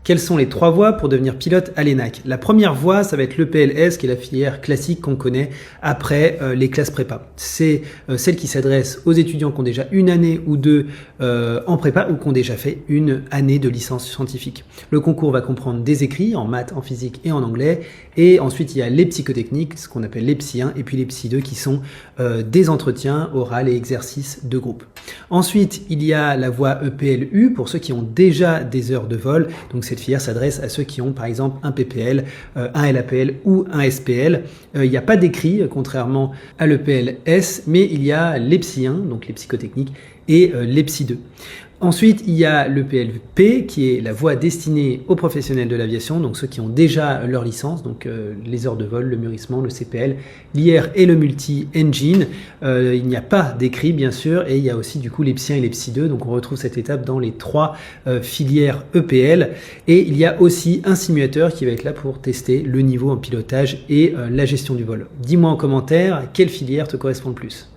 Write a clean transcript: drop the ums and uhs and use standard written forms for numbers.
Quelles sont les 3 voies pour devenir pilote à l'ENAC? La première voie, ça va être l'EPLS, qui est la filière classique qu'on connaît après les classes prépa. C'est celle qui s'adresse aux étudiants qui ont déjà une année ou deux en prépa ou qui ont déjà fait une année de licence scientifique. Le concours va comprendre des écrits en maths, en physique et en anglais. Et ensuite, il y a les psychotechniques, ce qu'on appelle les Psy 1, et puis les Psy 2 qui sont des entretiens oraux et exercices de groupe. Ensuite, il y a la voie EPLU pour ceux qui ont déjà des heures de vol. Donc cette filière s'adresse à ceux qui ont par exemple un PPL, un LAPL ou un SPL. Il n'y a pas d'écrit, contrairement à l'EPLS, mais il y a les Psy 1, donc les psychotechniques, et les Psy 2. Ensuite, il y a le PLP qui est la voie destinée aux professionnels de l'aviation, donc ceux qui ont déjà leur licence, donc les heures de vol, le mûrissement, le CPL, l'IR et le multi-engine. Il n'y a pas d'écrit bien sûr, et il y a aussi du coup les Psy 1 et les Psy 2, donc on retrouve cette étape dans les 3 filières EPL. Et il y a aussi un simulateur qui va être là pour tester le niveau en pilotage et la gestion du vol. Dis-moi en commentaire quelle filière te correspond le plus.